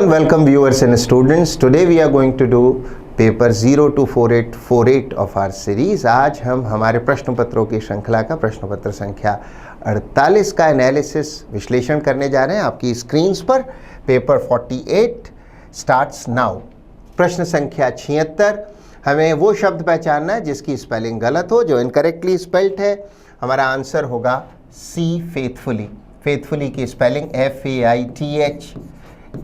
welcome viewers and students. Today we are going to do paper 0 to 4848 of our series. आज हम हमारे प्रश्न पत्रों की श्रृंखला का प्रश्न पत्र संख्या 48 का एनालिसिस विश्लेषण करने जा रहे हैं आपकी स्क्रीन्स पर। Paper 48 starts now. प्रश्न संख्या 76, हमें वो शब्द पहचानना है जिसकी स्पेलिंग गलत हो, जो इनकरेक्टली स्पेल्ड है। हमारा आंसर होगा सी, फेथफुली। फेथफुली की स्पेलिंग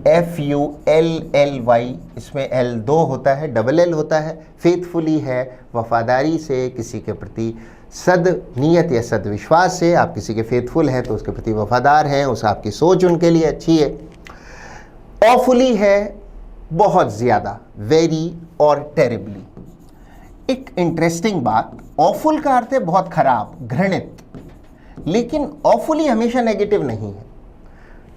FAITHFULLY, इसमें L 2 होता है, डबल L होता है। फेथफुली है वफादारी से, किसी के प्रति सद नियत या सदविश्वास से। आप किसी के फेथफुल हैं तो उसके प्रति वफादार हैं, उस आपकी सोच उनके लिए अच्छी है। ऑफुली है बहुत ज़्यादा, वेरी और टेरिबली। एक इंटरेस्टिंग बात, ऑफुल का अर्थ है बहुत खराब, घृणित, लेकिन ऑफुली हमेशा नेगेटिव नहीं है।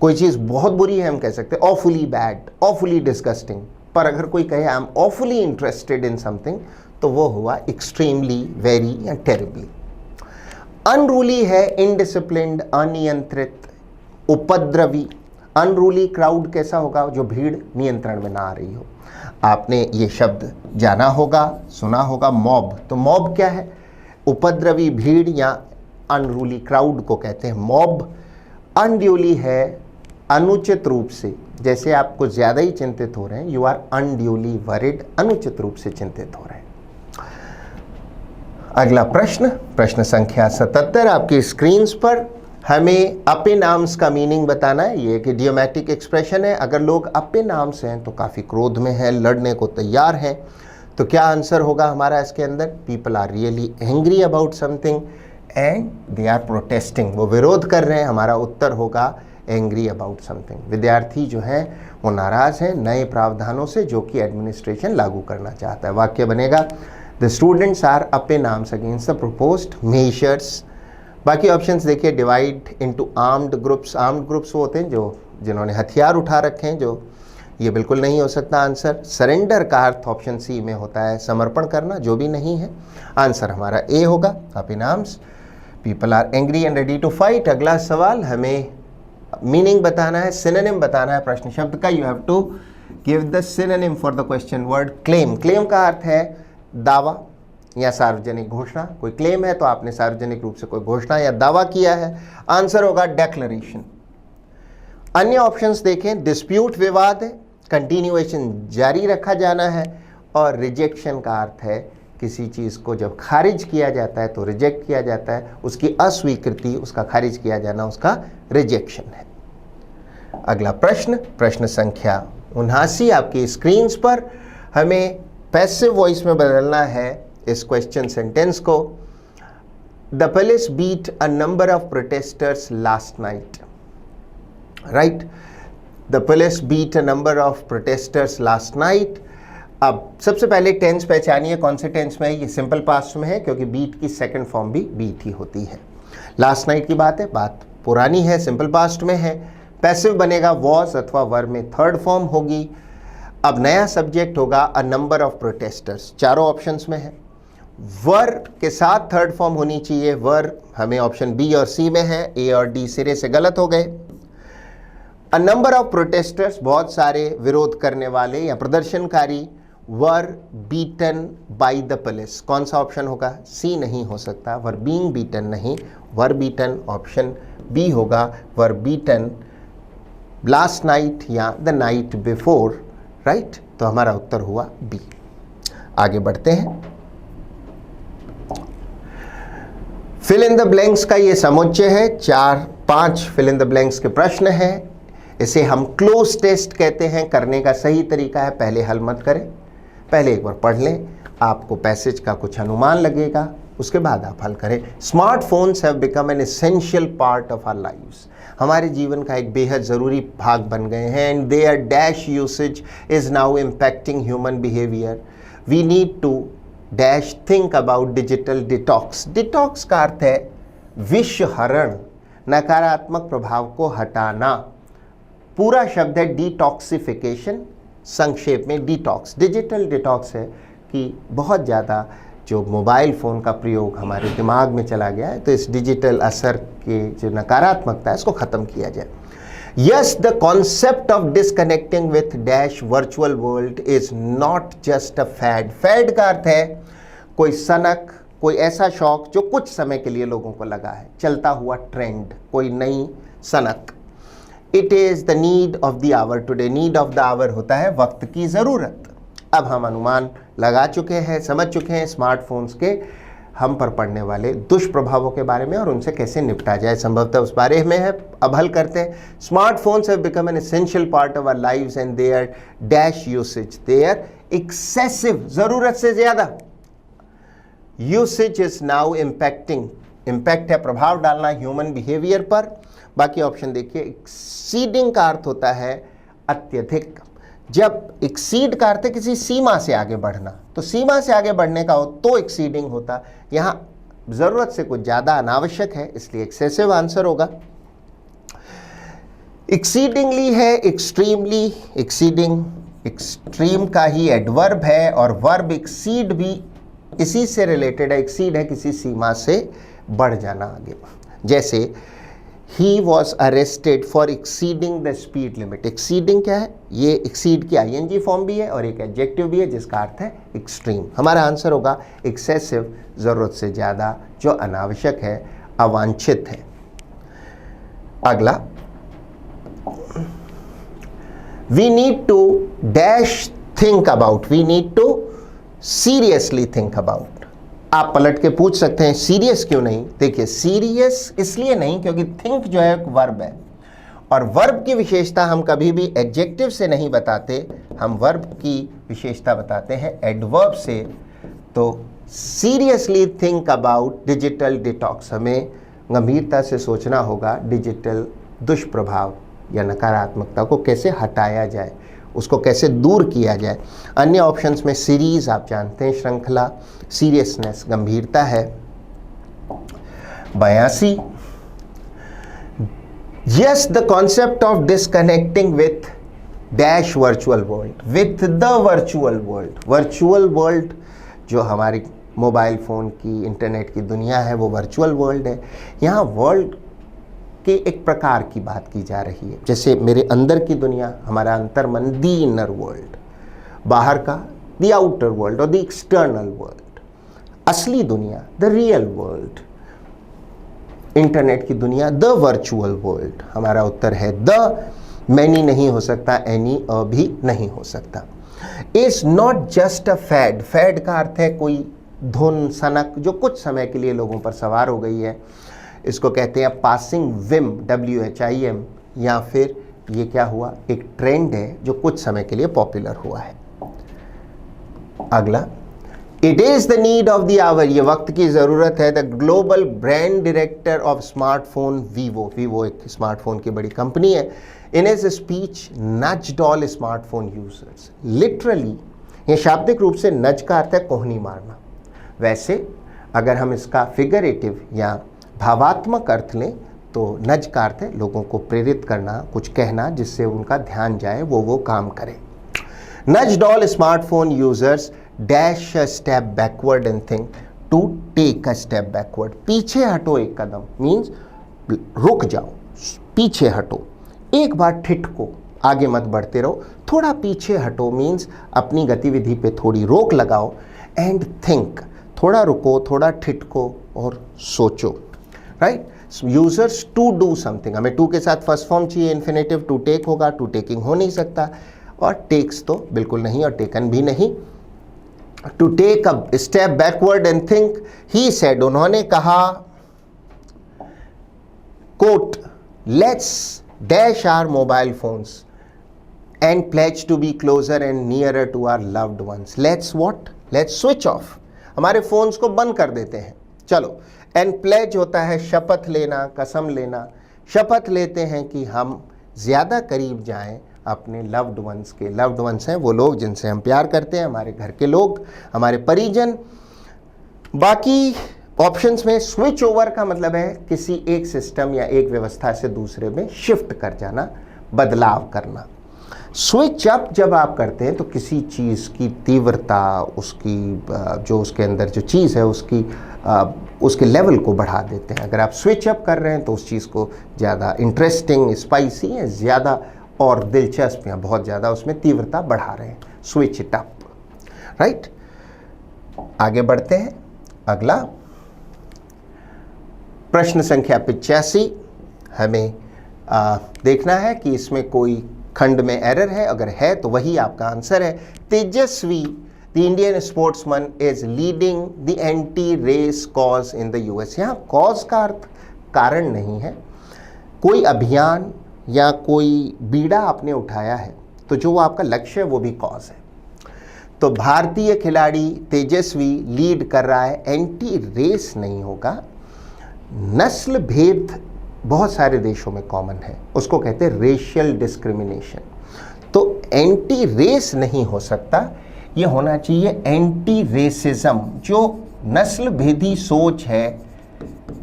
कोई चीज़ बहुत बुरी है हम कह सकते हैं ऑफुली बैड, ऑफुली डिस्गस्टिंग, पर अगर कोई कहे I am awfully interested in something तो वो हुआ एक्सट्रीमली, वेरी या टेरिबली। अनरूली है इनडिसिप्लिन्ड, अनियंत्रित, उपद्रवी। अनरूली क्राउड कैसा होगा? जो भीड़ नियंत्रण में ना आ रही हो। आपने ये शब्द जाना होगा, सुना होगा, मॉब। तो मॉब क्या है? उपद्रवी भीड़ या अनरूली क्राउड को कहते हैं मॉब। अनड्यूली है अनुचित रूप से, जैसे आप कुछ ज़्यादा ही चिंतित हो रहे हैं, यू आर अनड्यूली वरिड, अनुचित रूप से चिंतित हो रहे हैं। अगला प्रश्न, प्रश्न संख्या 77 आपकी स्क्रीन्स पर। हमें अपिन आर्म्स का मीनिंग बताना है। ये एक इडियोमैटिक एक्सप्रेशन है। अगर लोग अपिन आर्म्स हैं तो काफ़ी क्रोध में हैं, लड़ने को तैयार हैं। तो क्या आंसर होगा हमारा इसके अंदर? People are really angry about something and they are protesting, वो विरोध कर रहे हैं। हमारा उत्तर होगा एंग्री अबाउट समथिंग। विद्यार्थी जो हैं वो नाराज़ हैं नए प्रावधानों से जो कि एडमिनिस्ट्रेशन लागू करना चाहता है। वाक्य बनेगा the students are up in arms against the proposed measures. बाकी ऑप्शंस देखिए, divide into armed groups. Armed groups वो होते हैं जिन्होंने हथियार उठा रखे हैं, जो ये बिल्कुल नहीं हो सकता आंसर। सरेंडर का अर्थ ऑप्शन सी में होता है समर्पण करना, जो भी नहीं है। आंसर हमारा ए होगा, up in arms. People are angry and ready to fight. अगला सवाल, हमें मीनिंग बताना है, सिनोनिम बताना है प्रश्न शब्द का। You have to give the synonym for the question word claim. Claim का अर्थ है दावा या सार्वजनिक घोषणा। कोई क्लेम है तो आपने सार्वजनिक रूप से कोई घोषणा या दावा किया है। आंसर होगा डेक्लरेशन। अन्य ऑप्शंस देखें, डिस्प्यूट विवाद है, कंटिन्यूएशन जारी रखा जाना है, और रिजेक्शन का अर्थ है किसी चीज़ को जब खारिज किया जाता है तो रिजेक्ट किया जाता है, उसकी अस्वीकृति, उसका खारिज किया जाना, उसका रिजेक्शन है। अगला प्रश्न, प्रश्न संख्या 79 आपकी स्क्रीन्स पर। हमें पैसिव वॉइस में बदलना है इस क्वेश्चन सेंटेंस को। The police beat a number of protesters last night. Right, the police beat a number of protesters last night. अब सबसे पहले टेंस पहचानिए, कौन से टेंस में है? ये सिंपल पास्ट में है, क्योंकि बीट की सेकंड फॉर्म भी बीट ही होती है। लास्ट नाइट की बात है, बात पुरानी है, सिंपल पास्ट में है। पैसिव बनेगा वॉज अथवा वर में थर्ड फॉर्म होगी। अब नया सब्जेक्ट होगा अ नंबर ऑफ प्रोटेस्टर्स, चारों ऑप्शंस में है। वर के साथ थर्ड फॉर्म होनी चाहिए। वर हमें ऑप्शन बी और सी में है, ए और डी सिरे से गलत हो गए। अ नंबर ऑफ प्रोटेस्टर्स, बहुत सारे विरोध करने वाले या प्रदर्शनकारी, were beaten by the police. कौन सा ऑप्शन होगा? सी नहीं हो सकता, वर बीइंग बीटन नहीं, वर बीटन ऑप्शन बी होगा। वर बीटन लास्ट नाइट या द नाइट बिफोर। राइट, तो हमारा उत्तर हुआ बी। आगे बढ़ते हैं। फिल इन द ब्लैंक्स का ये समुच्चय है, 4-5 फिल इन द ब्लैंक्स के प्रश्न हैं। इसे हम क्लोज टेस्ट कहते हैं। करने का सही तरीका है, पहले हल मत करें, पहले एक बार पढ़ लें, आपको पैसेज का कुछ अनुमान लगेगा, उसके बाद आप हल करें। Smartphones have become an essential part of our lives. हमारे जीवन का एक बेहद ज़रूरी भाग बन गए हैं। And their dash usage is now impacting human behaviour. We need to dash think about digital detox. Detox का अर्थ है विषहरण, नकारात्मक प्रभाव को हटाना। पूरा शब्द है डिटॉक्सिफिकेशन, संक्षेप में डिटॉक्स। डिजिटल डिटॉक्स है कि बहुत ज़्यादा जो मोबाइल फ़ोन का प्रयोग हमारे दिमाग में चला गया है, तो इस डिजिटल असर के जो नकारात्मकता है इसको ख़त्म किया जाए। Yes, the concept of disconnecting with dash virtual world is not just a fad. Fad का अर्थ है कोई सनक, कोई ऐसा शौक जो कुछ समय के लिए लोगों को लगा है, चलता हुआ ट्रेंड, कोई नई सनक. It is the need of the hour today. Need of the hour होता है वक्त की ज़रूरत. अब हम अनुमान लगा चुके हैं, समझ चुके हैं स्मार्टफोन्स के हम पर पड़ने वाले दुष्प्रभावों के बारे में और उनसे कैसे निपटा जाए, संभवतः उस बारे में है. अब हल करते हैं. Smartphones have become an essential part of our lives and their dash usage, their excessive, ज़रूरत से ज़्यादा usage is now impacting. Impact है प्रभाव डालना ह्यूमन बिहेवियर पर. बाकी ऑप्शन देखिए. एक्सीडिंग का अर्थ होता है अत्यधिक. जब एक्सीड का अर्थ है किसी सीमा से आगे बढ़ना, तो सीमा से आगे बढ़ने का हो तो एक्सीडिंग होता. यहाँ ज़रूरत से कुछ ज़्यादा अनावश्यक है, इसलिए एक्सेसिव आंसर होगा. एक्सीडिंगली है एक्सट्रीमली. एक्सीडिंग एक्सट्रीम का ही एडवर्ब है और वर्ब एक्सीड भी इसी से रिलेटेड है. एक्सीड है किसी सीमा से बढ़ जाना आगे. जैसे He was arrested for exceeding the speed limit. Exceeding क्या है? ये exceed की ing फॉर्म भी है और एक एडजेक्टिव भी है जिसका अर्थ है एक्सट्रीम. हमारा आंसर होगा एक्सेसिव, ज़रूरत से ज़्यादा, जो अनावश्यक है, अवांछित है. अगला, we need to dash think about. We need to seriously think about. आप पलट के पूछ सकते हैं सीरियस क्यों नहीं. देखिए, सीरियस इसलिए नहीं क्योंकि थिंक जो है एक वर्ब है और वर्ब की विशेषता हम कभी भी एडजेक्टिव से नहीं बताते, हम वर्ब की विशेषता बताते हैं एडवर्ब से. तो seriously think about digital detox. हमें गंभीरता से सोचना होगा डिजिटल दुष्प्रभाव या नकारात्मकता को कैसे हटाया जाए, उसको कैसे दूर किया जाए. अन्य ऑप्शंस में सीरीज, आप जानते हैं, श्रृंखला, सीरियसनेस गंभीरता है. 82, yes the concept of disconnecting with dash virtual world. With the virtual world. Virtual world जो हमारी मोबाइल फ़ोन की, इंटरनेट की दुनिया है, वो वर्चुअल वर्ल्ड है. यहाँ वर्ल्ड के एक प्रकार की बात की जा रही है. जैसे मेरे अंदर की दुनिया, हमारा अंतर्मन, दी इनर वर्ल्ड, बाहर का द आउटर वर्ल्ड और द एक्सटर्नल वर्ल्ड. असली दुनिया द रियल वर्ल्ड. इंटरनेट की दुनिया द वर्चुअल वर्ल्ड. हमारा उत्तर है द. मैनी नहीं हो सकता, एनी भी नहीं हो सकता. Is not just a fad. Fad का अर्थ है कोई धुन, सनक जो कुछ समय के लिए लोगों पर सवार हो गई है. इसको कहते हैं पासिंग विम, WHIM, या फिर ये क्या हुआ, एक ट्रेंड है जो कुछ समय के लिए पॉपुलर हुआ है. अगला, it is the need of the hour. ये वक्त की ज़रूरत है. The global brand director of smartphone Vivo. Vivo एक स्मार्टफोन की बड़ी कंपनी है. In his speech nudged all smartphone users. Literally ये शाब्दिक रूप से नज का अर्थ है कोहनी मारना. वैसे अगर हम इसका फिगरेटिव या भावात्मक अर्थ लें तो नज का अर्थ है लोगों को प्रेरित करना, कुछ कहना जिससे उनका ध्यान जाए, वो काम करें. Nudged all smartphone users dash a step backward and think to take a step backward. पीछे हटो एक कदम मीन्स रुक जाओ, पीछे हटो. एक बार ठिठको, आगे मत बढ़ते रहो, थोड़ा पीछे हटो मीन्स अपनी गतिविधि पे थोड़ी रोक लगाओ. एंड थिंक, थोड़ा रुको, थोड़ा ठिठको और सोचो. Right, users to do something. हमें टू के साथ फर्स्ट फॉर्म चाहिए, इन्फिनेटिव. टू टेक होगा, टू टेकिंग हो नहीं सकता, और टेक्स तो बिल्कुल नहीं और टेकन भी नहीं. To take a step backward and think, he said, उन्होंने कहा, quote, let's dash our mobile phones and pledge to be closer and nearer to our loved ones. Let's what, let's switch off. हमारे phones को बंद कर देते हैं, चलो. And pledge होता है शपथ लेना, कसम लेना. शपथ लेते हैं कि हम ज़्यादा करीब जाएं अपने लव्ड वंस के. लव्ड वंस हैं वो लोग जिनसे हम प्यार करते हैं, हमारे घर के लोग, हमारे परिजन. बाकी ऑप्शंस में स्विच ओवर का मतलब है किसी एक सिस्टम या एक व्यवस्था से दूसरे में शिफ्ट कर जाना, बदलाव करना. स्विच अप जब आप करते हैं तो किसी चीज़ की तीव्रता, उसकी जो उसके अंदर जो चीज़ है उसकी उसके लेवल को बढ़ा देते हैं। अगर आप स्विच अप कर रहे हैं तो उस चीज़ को ज़्यादा इंटरेस्टिंग, स्पाइसी या ज़्यादा और दिलचस्प या बहुत ज़्यादा उसमें तीव्रता बढ़ा रहे हैं, स्विच इट अप, राइट। आगे बढ़ते हैं। अगला प्रश्न संख्या 85। हमें देखना है कि इसमें कोई खंड में एरर है, अगर है तो वही आपका आंसर है। Tejasvi the Indian sportsman is leading the anti race cause in the US. यहाँ कॉज का अर्थ कारण नहीं है। कोई अभियान या कोई बीड़ा आपने उठाया है तो जो आपका लक्ष्य है वो भी कॉज है। तो भारतीय खिलाड़ी तेजस्वी लीड कर रहा है, एंटी रेस नहीं होगा। नस्ल भेद बहुत सारे देशों में कॉमन है, उसको कहते हैं रेशियल डिस्क्रिमिनेशन। तो एंटी रेस नहीं हो सकता, ये होना चाहिए एंटी रेसिज्म। जो नस्ल भेदी सोच है,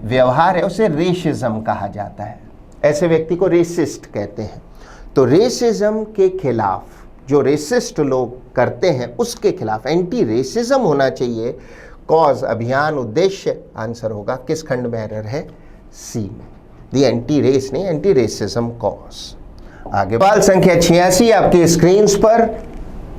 व्यवहार है, उसे रेसिज्म कहा जाता है। ऐसे व्यक्ति को रेसिस्ट कहते हैं। तो रेसिज्म के खिलाफ, जो रेसिस्ट लोग करते हैं उसके खिलाफ एंटी रेसिज्म होना चाहिए। कॉज अभियान, उद्देश्य, आंसर होगा किस खंड में एरर है? सी में। दी एंटी रेस नहीं, एंटी रेसिज्म कॉज। आगे सवाल संख्या 86 आपकी स्क्रीन पर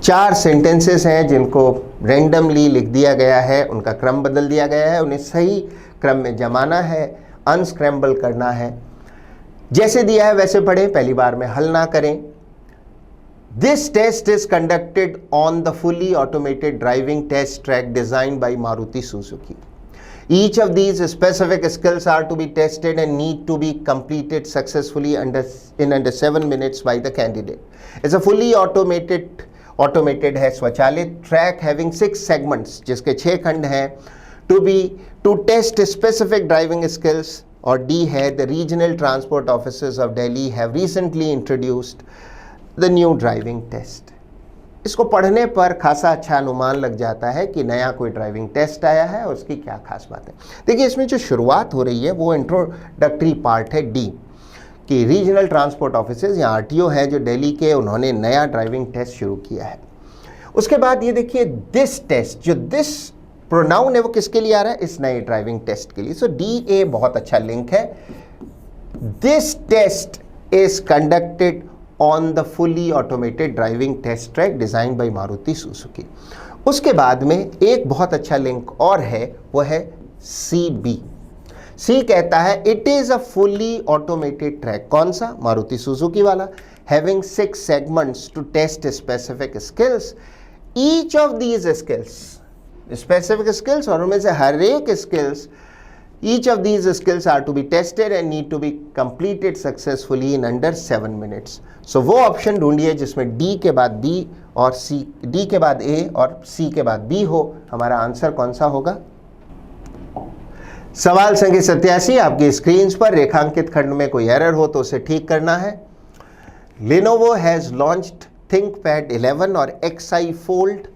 4 सेंटेंसेस हैं जिनको रैंडमली लिख दिया गया है, उनका क्रम बदल दिया गया है, उन्हें सही क्रम में जमाना है, अनस्क्रैम्बल करना है। जैसे दिया है वैसे पढ़ें, पहली बार में हल ना करें। This test is conducted on the fully automated driving test track designed by Maruti Suzuki. Each of these specific skills are to be tested and need to be completed successfully in under 7 minutes by the candidate. It's a fully automated है, स्वचालित track having 6 segments, जिसके 6 खंड हैं। to test specific driving skills, और D है the regional transport offices of Delhi have recently introduced the new driving test. इसको पढ़ने पर खासा अच्छा अनुमान लग जाता है कि नया कोई ड्राइविंग टेस्ट आया है और उसकी क्या खास बात है। देखिए, इसमें जो शुरुआत हो रही है वो इंट्रोडक्टरी पार्ट है डी, कि रीजनल ट्रांसपोर्ट ऑफिसेज या आरटीओ है जो दिल्ली के, उन्होंने नया ड्राइविंग टेस्ट शुरू किया है। उसके बाद ये देखिए दिस टेस्ट, जो दिस प्रोनाउन है वो किसके लिए आ रहा है? इस नए ड्राइविंग टेस्ट के लिए। सो डी ए बहुत अच्छा लिंक है। This test is conducted on the fully automated driving test track designed by Maruti Suzuki। उसके बाद में एक बहुत अच्छा लिंक और है, वो है CB। C कहता है it is a fully automated track। कौन सा? मारुति सुजुकी वाला। having 6 segments to test specific skills। each of these skills, specific skills, और उनमें से हर एक skills, each of these skills are to be tested and need to be completed successfully in under 7 minutes। So वो option ढूंढिए जिसमें D के बाद B और C, D के बाद A और C के बाद B हो। हमारा आंसर कौन सा होगा? सवाल संख्या 87 आपकी स्क्रीन पर। रेखांकित खंड में कोई एरर हो तो उसे ठीक करना है। Lenovo has launched ThinkPad 11 और Xi Fold,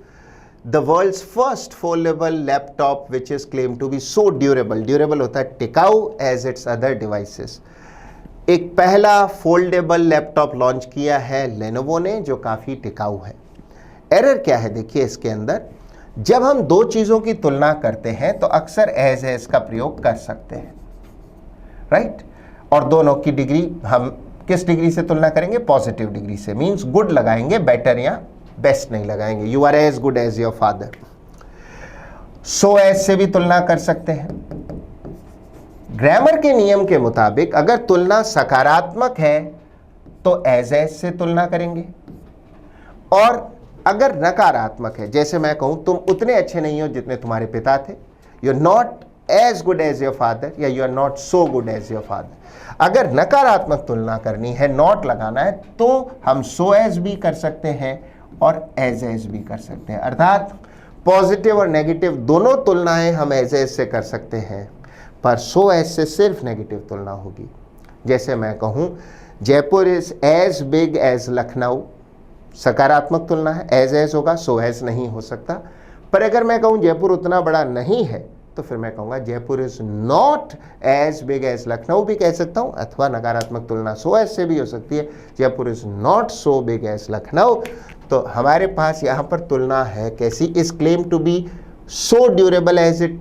the world's first foldable laptop which is claimed to be so durable। durable होता है टिकाऊ as its other devices। एक पहला फोल्डेबल लैपटॉप लॉन्च किया है लेनोवो ने जो काफ़ी टिकाऊ है। एरर क्या है देखिए इसके अंदर, जब हम दो चीज़ों की तुलना करते हैं तो अक्सर एज का प्रयोग कर सकते हैं, राइट। और दोनों की डिग्री हम किस डिग्री से तुलना करेंगे? पॉजिटिव डिग्री से। मीन्स गुड लगाएंगे, बेटर या बेस्ट नहीं लगाएंगे। You are as good as your father. So as से भी तुलना कर सकते हैं। ग्रामर के नियम के मुताबिक अगर तुलना सकारात्मक है तो एज से तुलना करेंगे, और अगर नकारात्मक है, जैसे मैं कहूं तुम उतने अच्छे नहीं हो जितने तुम्हारे पिता थे, you are not as good as your father, या you are not so good as your father. अगर नकारात्मक तुलना करनी है, नॉट लगाना है, तो हम सो एज भी कर सकते हैं और एज भी कर सकते हैं। अर्थात पॉजिटिव और नेगेटिव दोनों तुलनाएं हम एज से कर सकते हैं, पर सो एज से सिर्फ नेगेटिव तुलना होगी। जैसे मैं कहूँ Jaipur is as big as Lucknow, सकारात्मक तुलना है, एज होगा, सो एज नहीं हो सकता। पर अगर मैं कहूँ जयपुर उतना बड़ा नहीं है तो फिर मैं कहूँगा Jaipur is not as big as Lucknow भी कह सकता हूँ, अथवा नकारात्मक तुलना सो एज से भी हो सकती है, Jaipur is not so big as Lucknow. तो हमारे पास यहाँ पर तुलना है कैसी? Is claim to be so durable as it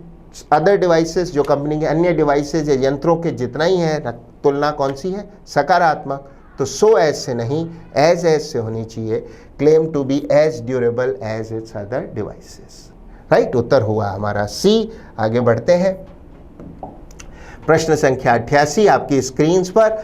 other devices, जो कंपनी के अन्य डिवाइसेस या यंत्रों के जितना ही है, तुलना कौन सी है? सकारात्मक। तो सो एज से नहीं, एज से होनी चाहिए। Claim to be as durable as its other devices. Right, उत्तर हुआ हमारा सी। आगे बढ़ते हैं। प्रश्न संख्या 88 आपकी स्क्रीन पर।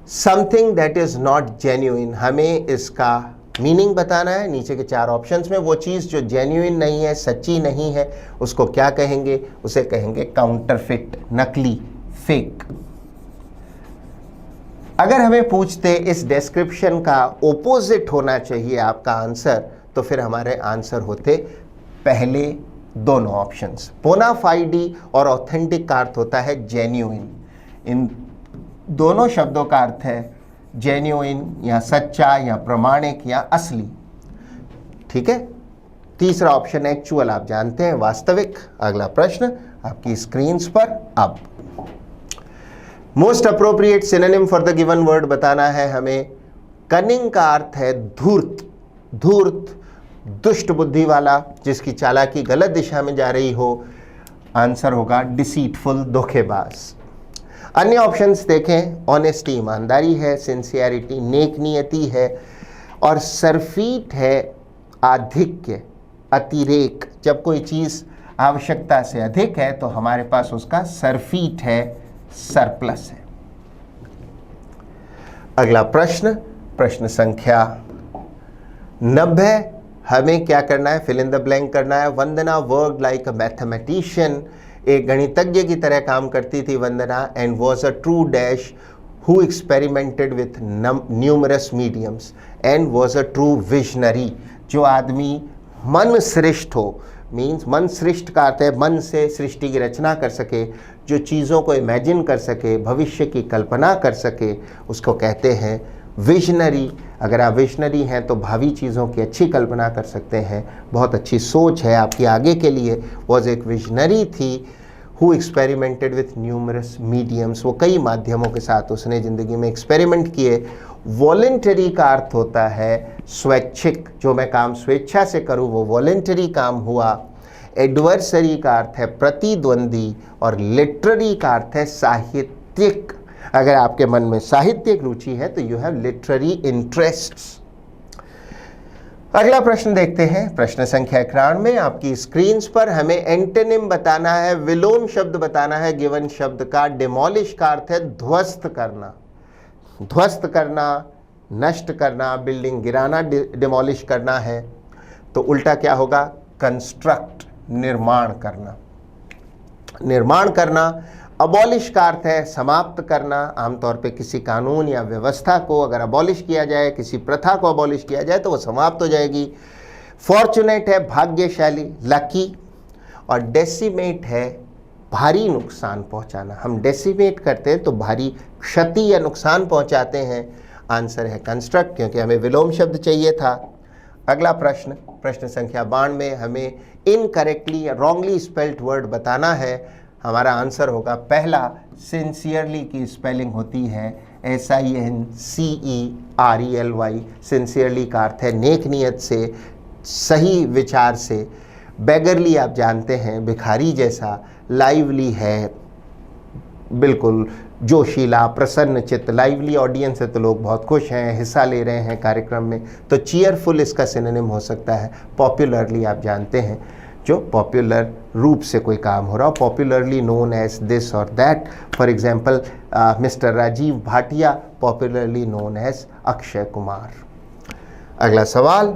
Something that is not genuine, हमें इसका मीनिंग बताना है। नीचे के 4 ऑप्शंस में वो चीज़ जो जेन्युइन नहीं है, सच्ची नहीं है, उसको क्या कहेंगे? उसे कहेंगे काउंटरफिट, नकली, फेक। अगर हमें पूछते इस डिस्क्रिप्शन का ओपोजिट होना चाहिए आपका आंसर, तो फिर हमारे आंसर होते पहले दोनों ऑप्शंस। बोनाफाइडी और ऑथेंटिक का अर्थ होता है जेन्युइन। इन दोनों शब्दों का अर्थ है जेन्युइन या सच्चा या प्रमाणिक या असली। ठीक है। तीसरा ऑप्शन एक्चुअल, आप जानते हैं, वास्तविक। अगला प्रश्न आपकी स्क्रीन पर। अब most appropriate synonym for the given word बताना है हमें। कनिंग का अर्थ है धूर्त, धूर्त, दुष्ट बुद्धि वाला, जिसकी चालाकी गलत दिशा में जा रही हो। आंसर होगा डिसीटफुल, धोखेबाज। अन्य ऑप्शंस देखें। ऑनेस्टी, ईमानदारी है। सिंसियरिटी, नेक नियति है। और सरफीट है आधिक्य, अतिरेक। जब कोई चीज़ आवश्यकता से अधिक है तो हमारे पास उसका सरफीट है, सरप्लस है। अगला प्रश्न, प्रश्न संख्या 90। हमें क्या करना है? फिल इन द ब्लैंक करना है। Vandana worked like a mathematician, एक गणितज्ञ की तरह काम करती थी Vandana. And was a true dash who experimented with numerous mediums. And was a true visionary, जो आदमी मन सृष्ट हो, मीन्स मन सृष्ट का अर्थ है मन से सृष्टि की रचना कर सके, जो चीज़ों को इमेजिन कर सके, भविष्य की कल्पना कर सके, उसको कहते हैं विजनरी। अगर आप विजनरी हैं तो भावी चीज़ों की अच्छी कल्पना कर सकते हैं, बहुत अच्छी सोच है आपकी आगे के लिए। वॉज एक विजनरी थी who experimented with numerous mediums, वो कई माध्यमों के साथ उसने ज़िंदगी में एक्सपेरिमेंट किए। वॉलेंटरी का अर्थ होता है स्वैच्छिक, जो मैं काम स्वेच्छा से करूँ वो वॉलेंटरी काम हुआ। एडवर्सरी का अर्थ है प्रतिद्वंदी। और लिटरेरी का अर्थ है साहित्यिक। अगर आपके मन में साहित्यिक रुचि है तो यू हैव लिटरेरी इंटरेस्ट्स। अगला प्रश्न देखते हैं। प्रश्न संख्या 91 आपकी स्क्रीन पर। हमें एंटोनिम बताना है, विलोम शब्द बताना है गिवन शब्द का। डिमोलिश का अर्थ है ध्वस्त करना, ध्वस्त करना, नष्ट करना, बिल्डिंग गिराना डिमोलिश करना है। तो उल्टा क्या होगा? कंस्ट्रक्ट, निर्माण करना, निर्माण करना। अबॉलिश का अर्थ है समाप्त करना। आमतौर पे किसी कानून या व्यवस्था को अगर अबॉलिश किया जाए, किसी प्रथा को अबॉलिश किया जाए तो वो समाप्त हो जाएगी। फॉर्चुनेट है भाग्यशाली, लकी। और डेसिमेट है भारी नुकसान पहुंचाना। हम डेसिमेट करते हैं तो भारी क्षति या नुकसान पहुंचाते हैं। आंसर है कंस्ट्रक्ट, क्योंकि हमें विलोम शब्द चाहिए था। अगला प्रश्न, प्रश्न संख्या 92। हमें इनकरेक्टली या रॉन्गली स्पेल्ड वर्ड बताना है। हमारा आंसर होगा पहला, सिंसियरली की स्पेलिंग होती है SINCERELY। सिंसियरली का अर्थ है नेक नियत से, सही विचार से। बेगरली आप जानते हैं भिखारी जैसा। लाइवली है बिल्कुल जोशीला, प्रसन्न चित्त। लाइवली ऑडियंस है तो लोग बहुत खुश हैं, हिस्सा ले रहे हैं कार्यक्रम में। तो चीयरफुल इसका सिनोनिम हो सकता है। पॉपुलरली आप जानते हैं जो पॉपुलर रूप से कोई काम हो रहा हो, पॉपुलरली नोन एज दिस और that. For example mister Rajiv Bhatia, popularly known as Akshay Kumar. अगला सवाल,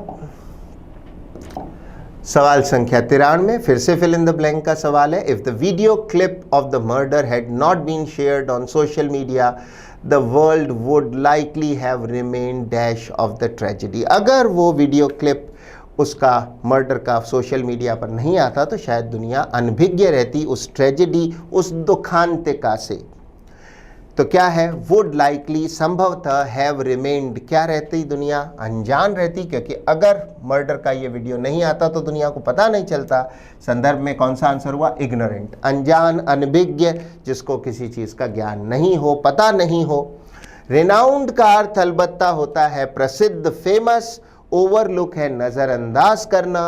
सवाल संख्या 93। फिर से फिल इन द ब्लैंक का सवाल है। If the video clip of the murder had not been shared on social media, the world would likely have remained dash of the tragedy. अगर वो वीडियो क्लिप उसका मर्डर का social media पर नहीं आता तो शायद दुनिया अनभिज्ञ रहती उस ट्रेजेडी, उस दुखांतिका से। तो क्या है? वुड लाइकली, संभवतः, हैव रिमेन्ड, क्या रहती दुनिया? अनजान रहती, क्योंकि अगर मर्डर का ये वीडियो नहीं आता तो दुनिया को पता नहीं चलता। संदर्भ में कौन सा आंसर हुआ? इग्नोरेंट, अनजान, अनभिज्ञ, जिसको किसी चीज़ का ज्ञान नहीं हो, पता नहीं हो। रिनाउंड का अर्थ अलबत्ता होता है प्रसिद्ध, फेमस। ओवरलुक है नज़रअंदाज करना।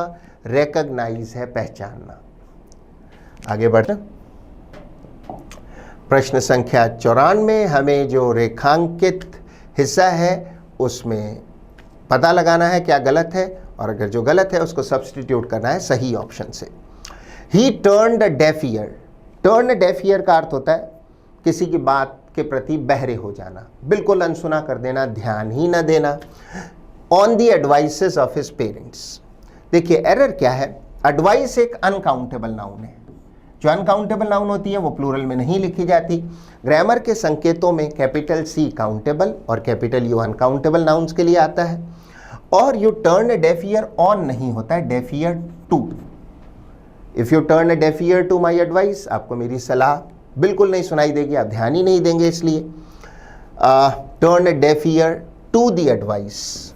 रिकॉग्नाइज है पहचानना। आगे बढ़ते प्रश्न संख्या 94। हमें जो रेखांकित हिस्सा है उसमें पता लगाना है क्या गलत है, और अगर जो गलत है उसको सब्स्टिट्यूट करना है सही ऑप्शन से। ही turned a deaf year. Turn a deaf year का अर्थ होता है किसी की बात के प्रति बहरे हो जाना, बिल्कुल अनसुना कर देना, ध्यान ही न देना। On the advices of his parents. देखिए एरर क्या है, एडवाइस एक अनकाउंटेबल नाउन है। जो अनकाउंटेबल नाउन होती है वो प्लूरल में नहीं लिखी जाती। ग्रामर के संकेतों में कैपिटल C काउंटेबल और कैपिटल U अनकाउंटेबल नाउन्स के लिए आता है। और you turn a deaf ear on नहीं होता है, deaf ear to. If you turn a deaf ear to my advice, आपको मेरी सलाह बिल्कुल नहीं सुनाई देगी, आप ध्यान ही नहीं देंगे। इसलिए turn a deaf ear to the advice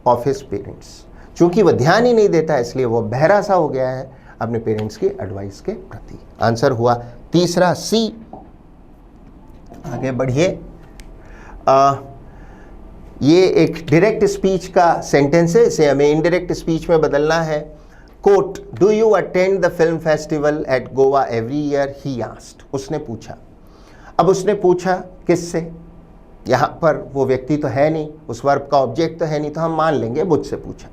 of his parents. चूंकि वह ध्यान ही नहीं देता इसलिए वो बहरा सा हो गया है अपने पेरेंट्स की एडवाइस के प्रति। आंसर हुआ तीसरा C। आगे बढ़िए। ये एक डायरेक्ट स्पीच का सेंटेंस है, इसे हमें इनडायरेक्ट स्पीच में बदलना है। Quote, do you attend the film festival at Goa every year, he asked. उसने पूछा। अब उसने पूछा किससे? यहां पर वो व्यक्ति तो है नहीं, उस वर्ब का ऑब्जेक्ट तो है नहीं, तो हम मान लेंगे मुझसे पूछा।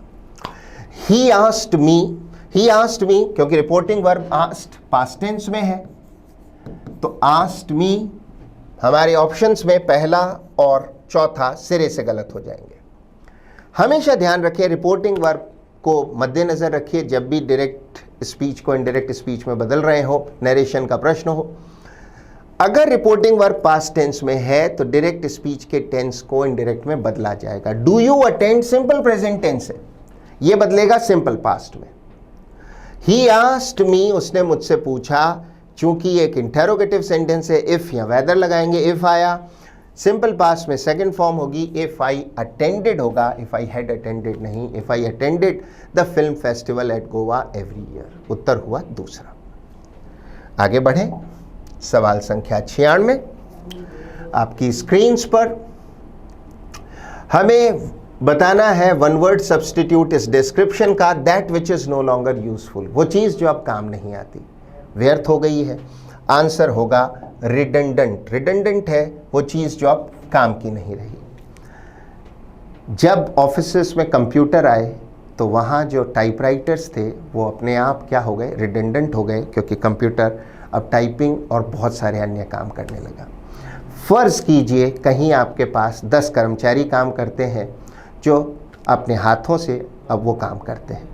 ही आस्क्ड मी। ही आस्क्ड मी क्योंकि reporting verb asked past tense में है, तो आस्क्ड मी हमारे ऑप्शंस में पहला और चौथा सिरे से गलत हो जाएंगे। हमेशा ध्यान रखिए, रिपोर्टिंग वर्ब को मद्देनजर रखिए जब भी डायरेक्ट स्पीच को इनडायरेक्ट स्पीच में बदल रहे हो, नरेशन का प्रश्न हो। अगर रिपोर्टिंग वर्ब पास्ट टेंस में है तो डायरेक्ट स्पीच के टेंस को इनडायरेक्ट में बदला जाएगा। Do you attend simple present tense है, यह बदलेगा सिंपल पास्ट में। ही आस्क्ड मी, उसने मुझसे पूछा, चूंकि एक इंटेरोगेटिव सेंटेंस है, इफ या वेदर लगाएंगे, इफ आया। सिंपल पास्ट में सेकंड फॉर्म होगी इफ आई अटेंडेड होगा, इफ आई हैड अटेंडेड नहीं, if I attended the film festival at Goa every year. उत्तर हुआ दूसरा। आगे बढ़े सवाल संख्या 96। आपकी स्क्रीन्स पर हमें बताना है वन वर्ड सब्स्टिट्यूट इस डिस्क्रिप्शन का, that which is no longer useful. वो चीज जो अब काम नहीं आती, व्यर्थ हो गई है। आंसर होगा रिडंडेंट। रिडंडेंट है वो चीज जो अब काम की नहीं रही। जब ऑफिसेस में कंप्यूटर आए तो वहाँ जो टाइपराइटर्स थे वो अपने आप क्या हो गए, रिडंडेंट हो गए, क्योंकि कंप्यूटर अब टाइपिंग और बहुत सारे अन्य काम करने लगा। फ़र्ज़ कीजिए कहीं आपके पास 10 कर्मचारी काम करते हैं जो अपने हाथों से अब वो काम करते हैं,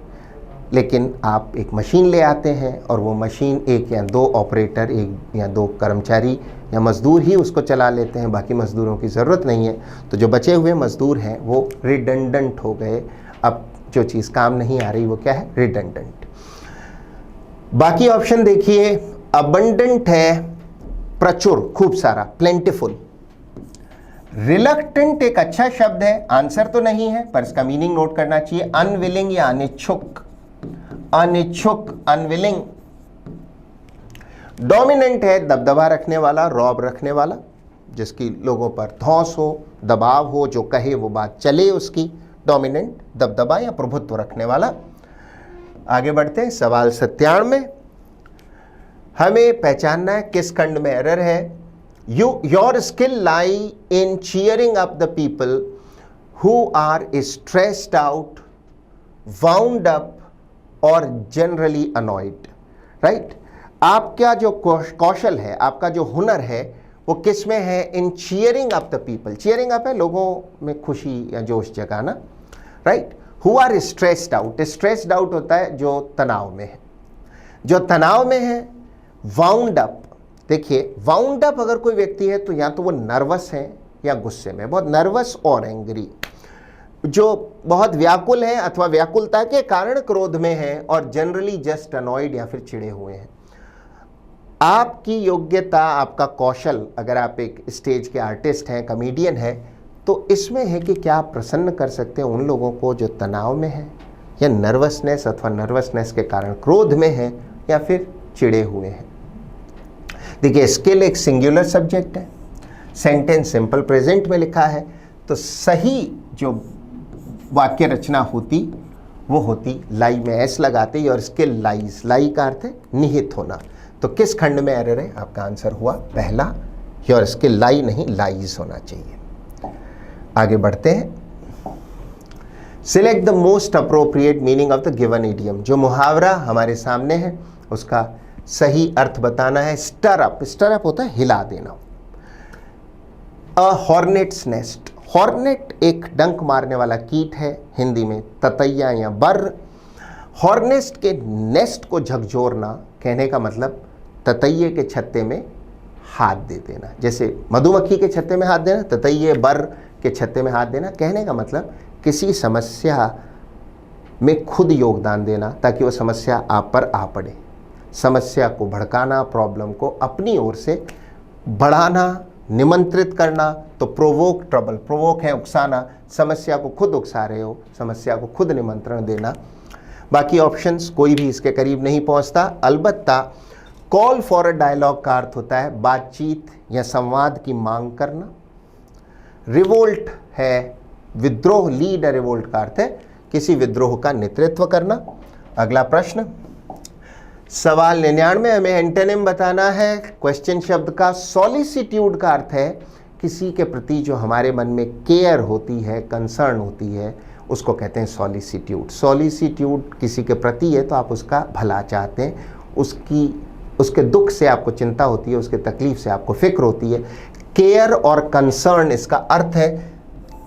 लेकिन आप एक मशीन ले आते हैं और वो मशीन एक या दो ऑपरेटर, एक या दो कर्मचारी या मज़दूर ही उसको चला लेते हैं, बाकी मज़दूरों की ज़रूरत नहीं है। तो जो बचे हुए मज़दूर हैं वो रिडंडेंट हो गए। अब जो चीज़ काम नहीं आ रही वो क्या है, रिडंडेंट। बाकी ऑप्शन देखिए, अबंडेंट है प्रचुर, खूब सारा, प्लेंटिफुल। रिलक्टेंट एक अच्छा शब्द है, आंसर तो नहीं है पर इसका मीनिंग नोट करना चाहिए, अनविलिंग या अनिच्छुक। अनिच्छुक, अनविलिंग। डोमिनेंट है दबदबा रखने वाला, रौब रखने वाला, जिसकी लोगों पर धौंस हो, दबाव हो, जो कहे वो बात चले उसकी। डोमिनेंट दबदबा या प्रभुत्व रखने वाला। आगे बढ़ते हैं सवाल 97। हमें पहचानना है किस खंड में एरर है। Your skill lie in cheering up the people who are stressed out, wound up और जनरली अनॉयड। राइट, आपका जो कौशल है, आपका जो हुनर है वो किस में है, in cheering up the people. Cheering up है लोगों में खुशी या जोश जगाना। Right, who are stressed out. Stressed out होता है जो तनाव में है, जो तनाव में है। वाउंड अप, देखिए वाउंड अप अगर कोई व्यक्ति है तो या तो वो नर्वस है या गुस्से में, बहुत नर्वस और एंग्री, जो बहुत व्याकुल है अथवा व्याकुलता के कारण क्रोध में है, और जनरली जस्ट अनॉयड या फिर चिढ़े हुए हैं। आपकी योग्यता, आपका कौशल, अगर आप एक स्टेज के आर्टिस्ट हैं, कॉमेडियन हैं, तो इसमें है कि क्या आप प्रसन्न कर सकते हैं उन लोगों को जो तनाव में है या नर्वसनेस अथवा नर्वसनेस के कारण क्रोध में है या फिर चिढ़े हुए हैं। देखिए स्किल एक सिंगुलर सब्जेक्ट है, सेंटेंस सिंपल प्रेजेंट में लिखा है, तो सही जो वाक्य रचना होती वो होती, लाई में एस लगाते, योर स्किल लाइज, लाई का अर्थ है निहित होना। तो किस खंड में एरर है? आपका आंसर हुआ पहला, योर स्किल लाई नहीं लाइज होना चाहिए। आगे बढ़ते हैं। Select the most appropriate meaning of the given idiom. जो मुहावरा हमारे सामने है उसका सही अर्थ बताना है। स्टर अप, स्टर अप होता है हिला देना। अ हॉर्नेट्स नेस्ट, हॉर्नेट एक डंक मारने वाला कीट है, हिंदी में ततैया या बर्र। हॉर्नेट के नेस्ट को झकझोरना, कहने का मतलब ततैये के छत्ते में हाथ दे देना। जैसे मधुमक्खी के छत्ते में हाथ देना, ततैये बर्र के छत्ते में हाथ देना, कहने का मतलब किसी समस्या में खुद योगदान देना ताकि वो समस्या आप पर आ पड़े। समस्या को भड़काना, प्रॉब्लम को अपनी ओर से बढ़ाना, निमंत्रित करना। तो प्रोवोक ट्रबल, प्रोवोक है उकसाना, समस्या को खुद उकसा रहे हो, समस्या को खुद निमंत्रण देना। बाकी ऑप्शंस कोई भी इसके करीब नहीं पहुंचता। अलबत्ता कॉल फॉर अ डायलॉग का अर्थ होता है बातचीत या संवाद की मांग करना। रिवोल्ट है विद्रोह, लीड अ रिवोल्ट का अर्थ है किसी विद्रोह का नेतृत्व करना। अगला प्रश्न, सवाल 99 में एंटोनिम बताना है क्वेश्चन शब्द का। सॉलिसिट्यूड का अर्थ है किसी के प्रति जो हमारे मन में केयर होती है, कंसर्न होती है, उसको कहते हैं सॉलिसिट्यूड। सॉलिसिट्यूड किसी के प्रति है तो आप उसका भला चाहते हैं, उसके दुख से आपको चिंता होती है, उसके तकलीफ से आपको फिक्र होती है। केयर और कंसर्न इसका अर्थ है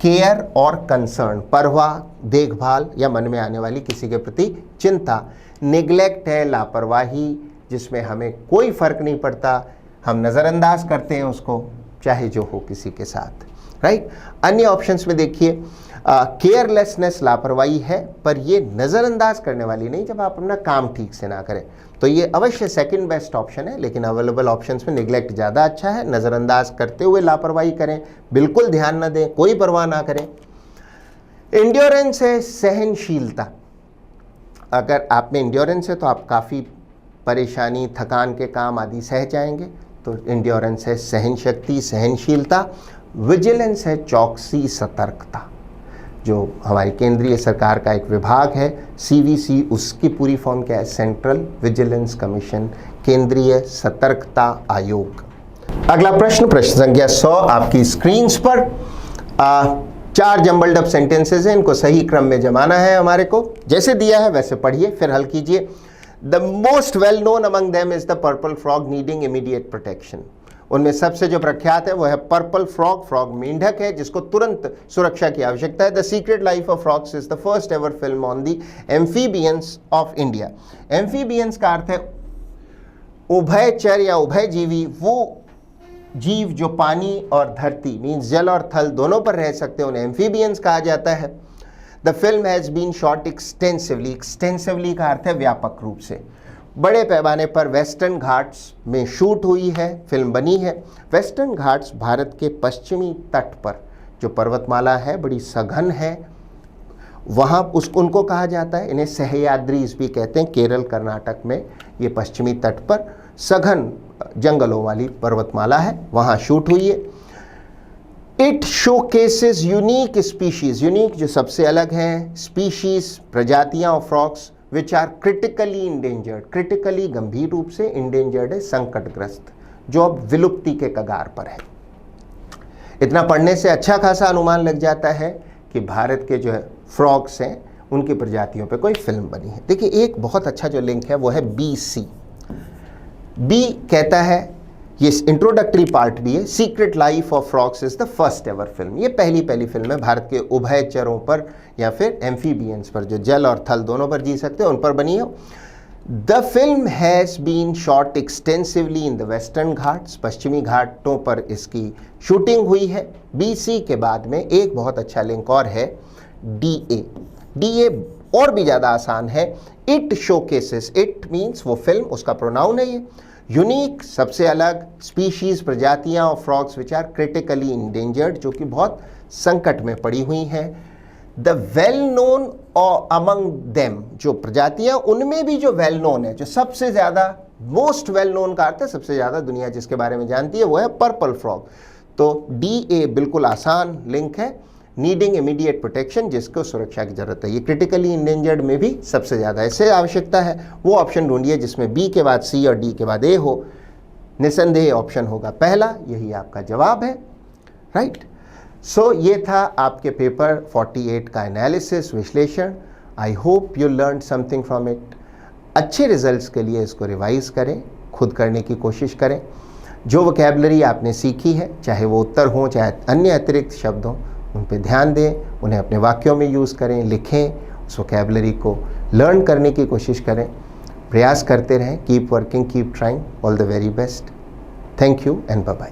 केयर और कंसर्न, परवाह, देखभाल या मन में आने वाली किसी के प्रति चिंता। निग्लेक्ट है लापरवाही, जिसमें हमें कोई फर्क नहीं पड़ता, हम नज़रअंदाज करते हैं उसको, चाहे जो हो किसी के साथ, राइट। अन्य ऑप्शंस में देखिए, केयरलेसनेस लापरवाही है, पर ये नज़रअंदाज करने वाली नहीं जब आप अपना काम ठीक से ना करें। तो ये अवश्य सेकंड बेस्ट ऑप्शन है, लेकिन अवेलेबल ऑप्शंस में निग्लेक्ट ज़्यादा अच्छा है। नज़रअंदाज करते हुए लापरवाही करें, बिल्कुल ध्यान न दें, कोई परवाह ना करें। इंड्योरेंस है सहनशीलता। अगर आप में इंड्योरेंस है तो आप काफ़ी परेशानी, थकान के काम आदि सह जाएंगे, तो इंड्योरेंस है सहन शक्ति, सहनशीलता। विजिलेंस है चौकसी, सतर्कता। जो हमारी केंद्रीय सरकार का एक विभाग है CVC, उसकी पूरी फॉर्म क्या है? सेंट्रल विजिलेंस कमीशन, केंद्रीय सतर्कता आयोग। अगला प्रश्न, प्रश्न संख्या 100 आपकी स्क्रीन्स पर। 4 जम्बल्ड अप सेंटेंसेस हैं, इनको सही क्रम में जमाना है हमारे को। जैसे दिया है वैसे पढ़िए, फिर हल कीजिए। The most well known among them is the purple frog needing immediate protection. उनमें सबसे जो प्रख्यात है वो है पर्पल फ्रॉग। फ्रॉग मेंढक है जिसको तुरंत सुरक्षा की आवश्यकता है। The secret life of frogs is the first ever film on the amphibians of India. Amphibians का अर्थ है उभयचर या उभयजीवी, वो जीव जो पानी और धरती मीन्स जल और थल दोनों पर रह सकते हैं, उन्हें एम्फीबियंस कहा जाता है। The film has been shot extensively. Extensively का अर्थ है व्यापक रूप से, बड़े पैमाने पर वेस्टर्न घाट्स में शूट हुई है, फिल्म बनी है। वेस्टर्न घाट्स भारत के पश्चिमी तट पर जो पर्वतमाला है, बड़ी सघन है, वहाँ उनको कहा जाता है, इन्हें सह्याद्रीज भी कहते हैं। केरल कर्नाटक में ये पश्चिमी तट पर सघन जंगलों वाली पर्वतमाला है, वहाँ शूट हुई है। It showcases unique species, unique जो सबसे अलग हैं, स्पीशीज प्रजातियाँ of frogs which are critically endangered. Critically गंभीर रूप से, इंडेंजर्ड है संकटग्रस्त, जो अब विलुप्ति के कगार पर है। इतना पढ़ने से अच्छा खासा अनुमान लग जाता है कि भारत के जो है फ्रॉग्स हैं उनकी प्रजातियों पे कोई फिल्म बनी है। देखिए एक बहुत अच्छा जो लिंक है वो है BC। बी कहता है, ये इंट्रोडक्टरी पार्ट भी है, secret life of frogs is the first ever film. ये पहली फिल्म है भारत के उभयचरों पर या फिर एम्फीबियंस पर, जो जल और थल दोनों पर जी सकते हैं, उन पर बनी हो। The film has been shot extensively in the western Ghats. पश्चिमी घाटों पर इसकी शूटिंग हुई है। BC के बाद में एक बहुत अच्छा लिंक और है DA। DA और भी ज़्यादा आसान है। इट शोकेसेस, इट मीन्स वो फिल्म, उसका प्रोनाउन है ये। यूनिक सबसे अलग, स्पीशीज प्रजातियां of frogs which are critically endangered, जो कि बहुत संकट में पड़ी हुई हैं। The well known among them, जो प्रजातियां उनमें भी जो वेल नोन है, जो सबसे ज़्यादा, मोस्ट वेल नोन का अर्थ है सबसे ज़्यादा दुनिया जिसके बारे में जानती है, वो है पर्पल फ्रॉग। तो DA बिल्कुल आसान लिंक है। नीडिंग इमीडिएट प्रोटेक्शन, जिसको सुरक्षा की जरूरत है। ये क्रिटिकली इंडेंजर्ड में भी सबसे ज़्यादा ऐसे आवश्यकता है। वो ऑप्शन ढूंढिए जिसमें बी के बाद सी और डी के बाद ए हो। निसंदेह ऑप्शन होगा पहला, यही आपका जवाब है, राइट। सो ये था आपके पेपर 48 का एनालिसिस, विश्लेषण। I hope you learn something from it. अच्छे रिजल्ट्स के लिए इसको रिवाइज करें, खुद करने की कोशिश करें। जो वोकैबुलरी आपने सीखी है, चाहे वो उत्तर हों चाहे अन्य अतिरिक्त शब्द हों, उन पे ध्यान दें, उन्हें अपने वाक्यों में यूज़ करें, लिखें, उस वोकैबुलरी को लर्न करने की कोशिश करें, प्रयास करते रहें। Keep working, keep trying. All the very best. Thank you and bye bye.